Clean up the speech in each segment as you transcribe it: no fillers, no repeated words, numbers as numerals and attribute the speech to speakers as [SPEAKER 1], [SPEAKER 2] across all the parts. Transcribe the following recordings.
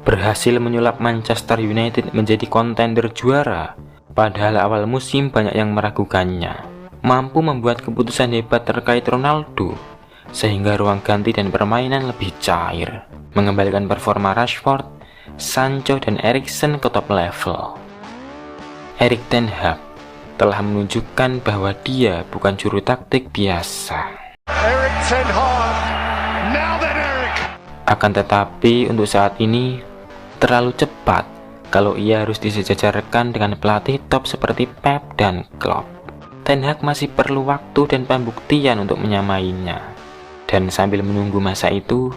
[SPEAKER 1] berhasil menyulap Manchester United menjadi kontender juara, padahal awal musim banyak yang meragukannya. Mampu membuat keputusan hebat terkait Ronaldo, sehingga ruang ganti dan permainan lebih cair, mengembalikan performa Rashford, Sancho, dan Eriksen ke top level. Erik ten Hag telah menunjukkan bahwa dia bukan juru taktik biasa.
[SPEAKER 2] Erik ten Hag, now then Erik.
[SPEAKER 1] Akan tetapi untuk saat ini terlalu cepat kalau ia harus disejajarkan dengan pelatih top seperti Pep dan Klopp. Ten Hag masih perlu waktu dan pembuktian untuk menyamainya. Dan sambil menunggu masa itu,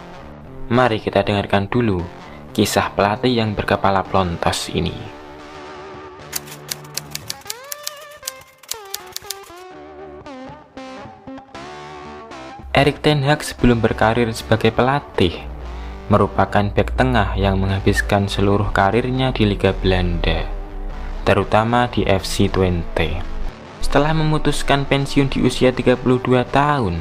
[SPEAKER 1] mari kita dengarkan dulu kisah pelatih yang berkepala plontos ini. Erik ten Hag sebelum berkarir sebagai pelatih merupakan bek tengah yang menghabiskan seluruh karirnya di Liga Belanda, terutama di FC Twente. Setelah memutuskan pensiun di usia 32 tahun,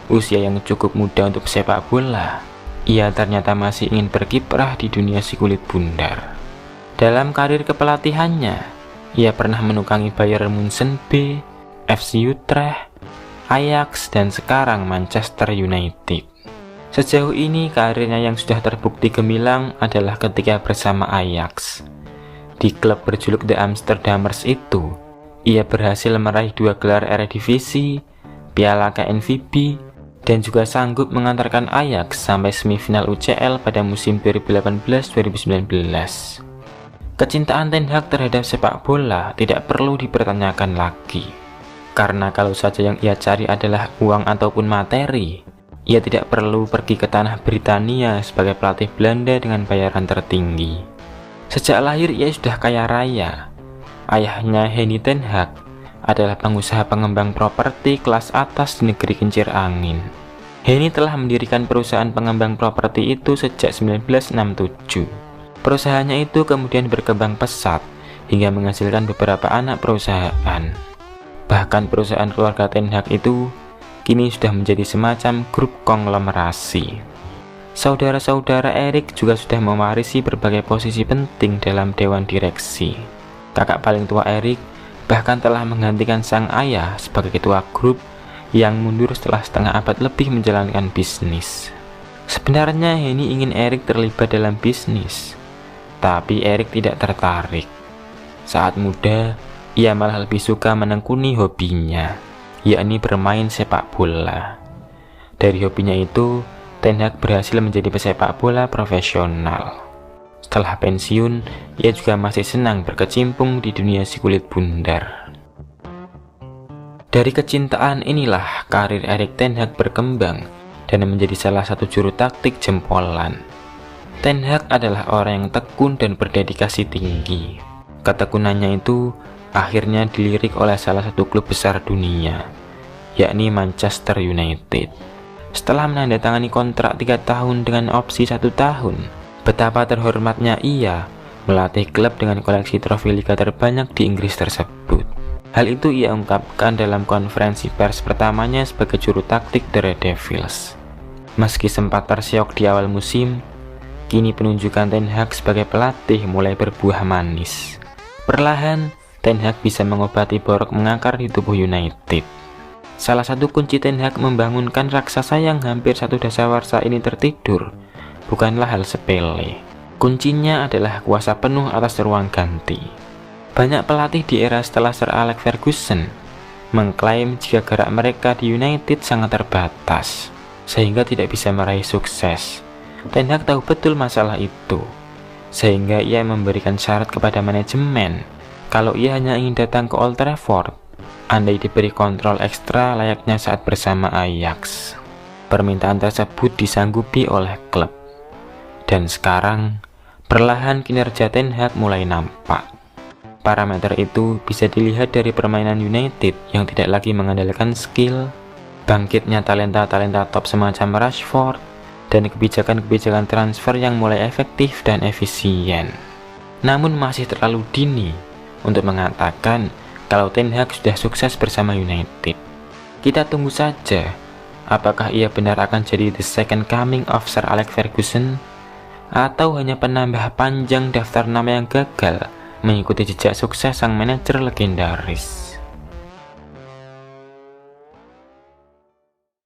[SPEAKER 1] usia yang cukup muda untuk sepak bola, ia ternyata masih ingin berkiprah di dunia si kulit bundar. Dalam karir kepelatihannya, ia pernah menukangi Bayern Munchen B, FC Utrecht, Ajax, dan sekarang Manchester United. Sejauh ini karirnya yang sudah terbukti gemilang adalah ketika bersama Ajax. Di klub berjuluk The Amsterdammers itu, ia berhasil meraih 2 gelar Eredivisie, Piala KNVB, dan juga sanggup mengantarkan Ajax sampai semifinal UCL pada musim 2018-2019. Kecintaan Ten Hag terhadap sepak bola tidak perlu dipertanyakan lagi. Karena kalau saja yang ia cari adalah uang ataupun materi, ia tidak perlu pergi ke tanah Britania sebagai pelatih Belanda dengan bayaran tertinggi. Sejak lahir ia sudah kaya raya. Ayahnya Henny ten Hag adalah pengusaha pengembang properti kelas atas di negeri kincir angin. Henny telah mendirikan perusahaan pengembang properti itu sejak 1967. Perusahaannya itu kemudian berkembang pesat hingga menghasilkan beberapa anak perusahaan. Bahkan perusahaan keluarga ten Hag itu kini sudah menjadi semacam grup konglomerasi. Saudara-saudara Erik juga sudah mewarisi berbagai posisi penting dalam dewan direksi. Kakak paling tua Erik bahkan telah menggantikan sang ayah sebagai ketua grup yang mundur setelah setengah abad lebih menjalankan bisnis. Sebenarnya Henny ingin Erik terlibat dalam bisnis, tapi Erik tidak tertarik. Saat muda, ia malah lebih suka menekuni hobinya, yakni bermain sepak bola. Dari hobinya itu, Ten Hag berhasil menjadi pesepak bola profesional. Setelah pensiun, ia juga masih senang berkecimpung di dunia si kulit bundar. Dari kecintaan inilah karir Erik ten Hag berkembang dan menjadi salah satu juru taktik jempolan. Ten Hag adalah orang yang tekun dan berdedikasi tinggi. Ketekunannya itu akhirnya dilirik oleh salah satu klub besar dunia, yakni Manchester United. Setelah menandatangani kontrak 3 tahun dengan opsi 1 tahun, betapa terhormatnya ia melatih klub dengan koleksi trofi liga terbanyak di Inggris tersebut. Hal itu ia ungkapkan dalam konferensi pers pertamanya sebagai juru taktik The Red Devils. Meski sempat terseok di awal musim, kini penunjukan Ten Hag sebagai pelatih mulai berbuah manis. Perlahan, Ten Hag bisa mengobati borok mengakar di tubuh United. Salah satu kunci Ten Hag membangunkan raksasa yang hampir satu dasawarsa ini tertidur bukanlah hal sepele. Kuncinya adalah kuasa penuh atas ruang ganti. Banyak pelatih di era setelah Sir Alex Ferguson mengklaim jika gerak mereka di United sangat terbatas, sehingga tidak bisa meraih sukses. Ten Hag tahu betul masalah itu, sehingga ia memberikan syarat kepada manajemen kalau ia hanya ingin datang ke Old Trafford, andai diberi kontrol ekstra layaknya saat bersama Ajax. Permintaan tersebut disanggupi oleh klub. Dan sekarang, perlahan kinerja Ten Hag mulai nampak. Parameter itu bisa dilihat dari permainan United yang tidak lagi mengandalkan skill, bangkitnya talenta-talenta top semacam Rashford, dan kebijakan-kebijakan transfer yang mulai efektif dan efisien. Namun masih terlalu dini untuk mengatakan kalau Ten Hag sudah sukses bersama United. Kita tunggu saja apakah ia benar akan jadi the second coming of Sir Alex Ferguson atau hanya penambah panjang daftar nama yang gagal mengikuti jejak sukses sang manajer legendaris.